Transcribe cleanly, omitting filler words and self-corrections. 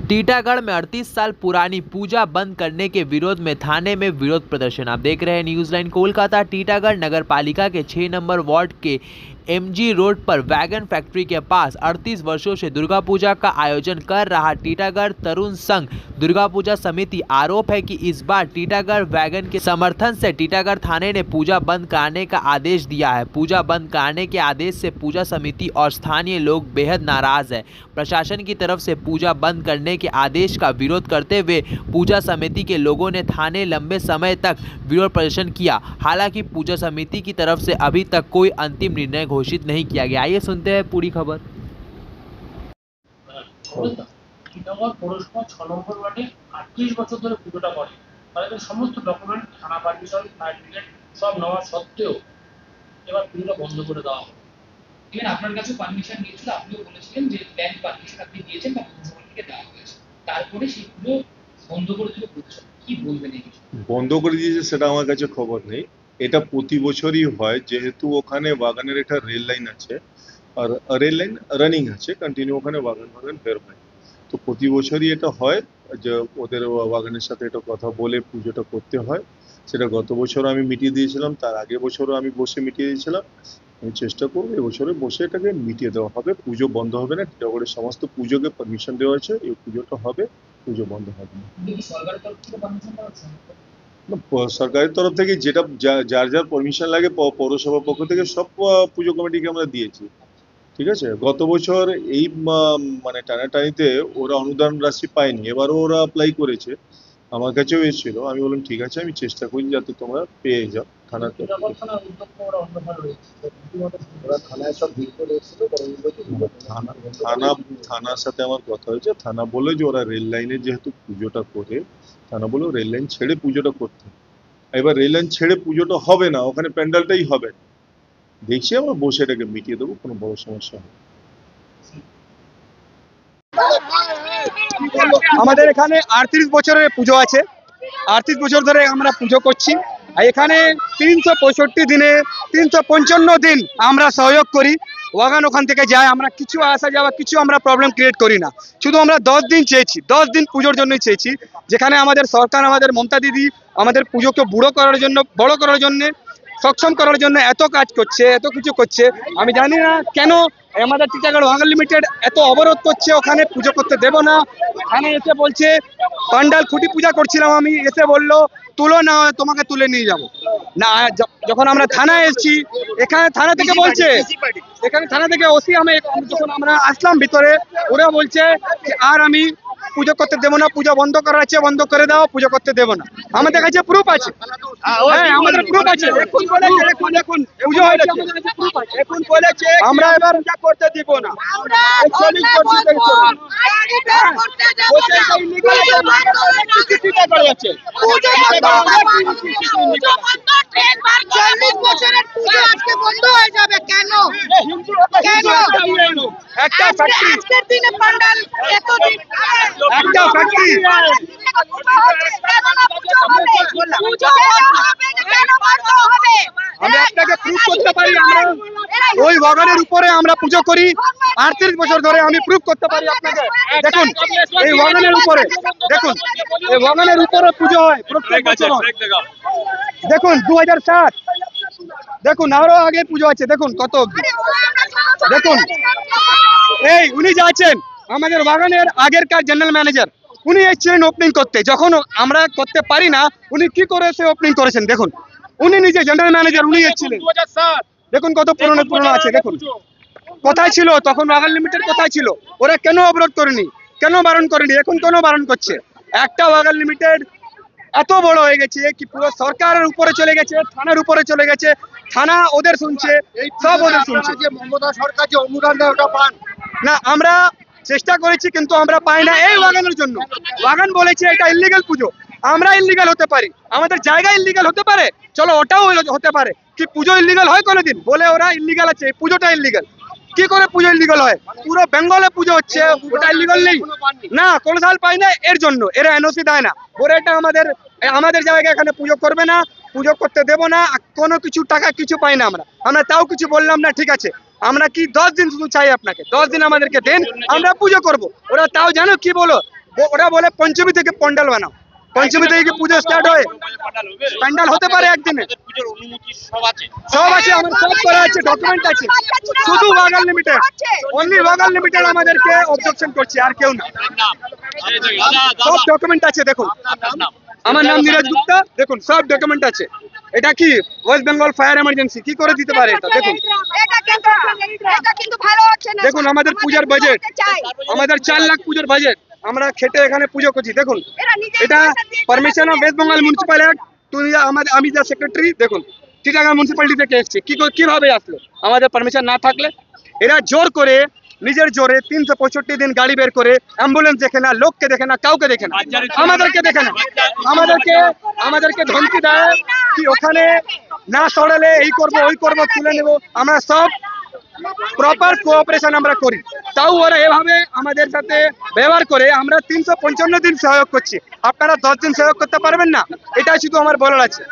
टीटागढ़ में 38 साल पुरानी पूजा बंद करने के विरोध में थाने में विरोध प्रदर्शन। आप देख रहे हैं न्यूज लाइन कोलकाता। टीटागढ़ नगर पालिका के 6 नंबर वार्ड के एमजी रोड पर वैगन फैक्ट्री के पास 38 वर्षों से दुर्गा पूजा का आयोजन कर रहा टीटागढ़ तरुण संघ दुर्गा पूजा समिति आरोप है कि इस बार टीटागढ़ वैगन के समर्थन से टीटागढ़ थाने ने पूजा बंद कराने का आदेश दिया है। पूजा बंद कराने के आदेश से पूजा समिति और स्थानीय लोग बेहद नाराज है। प्रशासन की तरफ से पूजा बंद करने के आदेश का विरोध करते हुए पूजा समिति के लोगों ने थाने लंबे समय तक विरोध प्रदर्शन किया। हालांकि पूजा समिति की तरफ से अभी तक कोई अंतिम निर्णय घोषित नहीं किया गया। आइए सुनते हैं पूरी खबर। टीटागढ़ पौरसभा 6 নম্বর ওয়ার্ডে 38 বছর ধরে পুজোটা করে। তাদের সমস্ত ডকুমেন্ট থানা পারমিশন ফায়ার ব্রিগেড সব নেওয়া সত্ত্বেও এবার পুজোটা বন্ধ করে দেওয়া হবে। ইভেন আপনার কাছে পারমিশন নিয়েছিল, আপনিও বলেছিলেন যে ব্যাংক পারমিশন আপনি দিয়েছেন বা পৌরসভা থেকে দেওয়া হয়েছে, তারপরে সেই পুজো বন্ধ করে দিল পৌরসভা। কি বলবেন এই বিষয়ে? বন্ধ করে দিয়েছে সেটা আমার কাছে খবর নেই। এটা প্রতি বছরই হয়, যেহেতু ওখানে বাগানের একটা রেল লাইন আছে আর রেল লাইন রানিং আছে কন্টিনিউ, ওখানে বাগান বের হয়। তো প্রতি বছরই এটা হয় যে ওদের বাগানের সাথে এটা কথা বলে পুজোটা করতে হয়। সেটা গত বছর আমি মিটিয়ে দিয়েছিলাম, তার আগের বছরও আমি বসে মিটিয়ে দিয়েছিলাম। আমি চেষ্টা করবো এবছরে বসে এটাকে মিটিয়ে দেওয়া হবে। পুজো বন্ধ হবে না। টিটাগড়ের সমস্ত পুজোকে পারমিশন দেওয়া হয়েছে, এই পুজোটা হবে, পুজো বন্ধ হবে না। সরকারের তরফ থেকে পারমিশন দেওয়া হচ্ছে? সরকারের তরফ থেকে যেটা যার যার পারমিশন লাগে পৌরসভার পক্ষ থেকে সব পুজো কমিটিকে আমরা দিয়েছি। ঠিক আছে, গত বছর এই মানে টানাটানিতে ওরা অনুদান রাশি পায়নি, এবারও ওরা অ্যাপ্লাই করেছে, আমার কাছেও এসেছিল। আমি বললাম ঠিক আছে, আমি চেষ্টা করি যাতে তোমরা পেয়ে যাও। থানাতে থানার সাথে আমার কথা হয়েছে। থানা বলে যে ওরা রেল লাইনে যেহেতু পুজোটা করে, থানা বলে রেল লাইন ছেড়ে পুজোটা করতে। এবার রেল লাইন ছেড়ে পুজোটা হবে না, ওখানে প্যান্ডেলটাই হবে। দেখছি আমরা বসে এটাকে মিটিয়ে দেবো, কোনো বড় সমস্যা হবে। আমাদের এখানে 38 বছরের পুজো আছে। 38 বছর ধরে আমরা পুজো করছি। আর এখানে 365 দিনে 355 দিন আমরা সহযোগ করি। ওয়াগান ওখান থেকে যায়, আমরা কিছু আসা যাওয়া কিছু আমরা প্রবলেম ক্রিয়েট করি না। শুধু আমরা 10 দিন চেয়েছি, 10 দিন পুজোর জন্যই চেয়েছি, যেখানে আমাদের সরকার, আমাদের মমতা দিদি আমাদের পুজোকে বড় করার জন্য সক্ষম করার জন্য এত কাজ করছে, এত কিছু করছে। আমি জানি না কেন আমাদের টিটাগড় ওয়াগান লিমিটেড এত অবরোধ করছে, ওখানে পুজো করতে দেব না। এখানে এসে বলছে পান্ডাল খুঁটি পূজা করছিলাম আমি, এসে বললো তুলো না, তোমাকে তুলে নিয়ে যাব না। যখন আমরা থানায় এসেছি, এখানে থানা থেকে বলছে, এখানে থানা থেকে ওসি যখন আমরা আসলাম ভিতরে, ওরা বলছে যে আর আমি পুজো করতে দেবো না, পুজো বন্ধ করা আছে, বন্ধ করে দাও, পুজো করতে দেবো না। আমাদের কাছে প্রুফ আছে, হ্যাঁ আমাদের প্রুফ আছে। দেখুন পুজো হয়েছে, এখন বলেছে আমরা এবার পূজা করতে দিব না। একটা ফ্যাক্টরি আমি আপনাকে প্রুফ করতে পারি, আমরা ওই বাগানের উপরে আমরা পুজো করি 38 বছর ধরে। আমি প্রুফ করতে পারি আপনাকে। দেখুন এই বাগানের উপরে, দেখুন এই বাগানের উপরে পুজো হয় প্রত্যেক বছর। দেখুন 2007, দেখুন আরো আগে পুজো আছে, দেখুন কত। দেখুন এই উনি যা আছেন আমাদের বাগানের আগেরকার জেনারেল ম্যানেজার, উনি এসেছিলেন ওপেনিং করতে। যখন আমরা করতে পারি না, উনি কি করে সে ওপেনিং করেছেন। দেখুন উনি নিজে জেনারেল ম্যানেজার, উনি এসেছিলেন। দেখুন কত পুরনো আছে। দেখুন কোথায় ছিল তখন ওয়াগান লিমিটেড, কোথায় ছিল? ওরা কেন অবরোধ করেনি, কেন বারণ করেনি, এখন কেন বারণ করছে? একটা ওয়াগান লিমিটেড এত বড় হয়ে গেছে কি পুরো সরকারের উপরে চলে গেছে, থানার উপরে চলে গেছে। থানা ওদের শুনছে, সব ওদের শুনছে। মমতা সরকার যে অনুদান দেয় ওটা পান না। আমরা চেষ্টা করেছি কিন্তু আমরা পাই না। এই ওয়াগানের জন্য ওয়াগান বলেছে এটা ইল্লিগাল পুজো। আমরা ইল্লিগাল হতে পারি, আমাদের জায়গা ইল্লিগাল হতে পারে, চলো ওটাও হতে পারে। কি পুজো ইল্লিগাল হয় কোনোদিন? বলে ওরা ইল্লিগাল আছে, পুজোটা ইল্লিগাল। কি করে পুজো ইল্লিগাল হয়? পুরো বেঙ্গলে পুজো হচ্ছে, ওটা ইল্লিগাল নেই না, কোনো সাল পাই না। এর জন্য এরা এনওসি দেয় না, বলে এটা আমাদের জায়গায় এখানে পুজো করবে না, পুজো করতে দেবো না, কোনো কিছু টাকা কিছু পাই না। আমরা তাও কিছু বললাম না, ঠিক আছে আমরা কি 10 দিন শুধু চাই আপনাকে, 10 দিন আমাদেরকে দেন, আমরা পুজো করব। ওরা তাও জানো কি বলো, ওরা বলে পঞ্চমী থেকে প্যান্ডেল বানাও, পঞ্চমী থেকে কি পুজো স্টার্ট হয়? প্যান্ডেল হতে পারে একদিনে, সব আছে, আমার সব করা আছে, ডকুমেন্ট আছে, শুধু wagon limited, only wagon limited আমাদেরকে অবজেকশন করছে, আর কেউ না। সব ডকুমেন্ট আছে, দেখুন আমার নাম নীরজ গুপ্তা, দেখুন সব ডকুমেন্ট আছে। এটা কি ওয়েস্ট বেঙ্গল ফায়ার এমার্জেন্সি কি করে দিতে পারে এটা? দেখুন এটা কিন্তু ভালো হচ্ছে না। দেখুন আমাদের পূজার বাজেট, আমাদের 4 লাখ পূজার বাজেট, আমরা খেটে এখানে পুজো করছি। দেখুন এটা permission of West Bengal municipal act, আমি যা সেক্রেটারি, দেখুন চিটাগাং মিউনিসিপালিটি থেকে এসছে, কিভাবে আসলো আমাদের পারমিশন না থাকলে? এরা জোর করে নিজের জোরে 365 দিন গাড়ি বের করে, অ্যাম্বুলেন্স দেখে না, লোককে দেখে না, কাউকে দেখে না, আমাদেরকে দেখে না, আমাদেরকে ধমকি দেয় কি ওখানে না সরালে এই করব ওই করব, তুলে নেব। আমরা সব প্রপার কোঅপারেশন আমরা করি, তাও ওরা এভাবে আমাদের সাথে ব্যবহার করে। আমরা 355 দিন সহযোগ করছি, আপনারা 10 দিন সহযোগ করতে পারবেন না? এটাই শুধু আমার বলার আছে।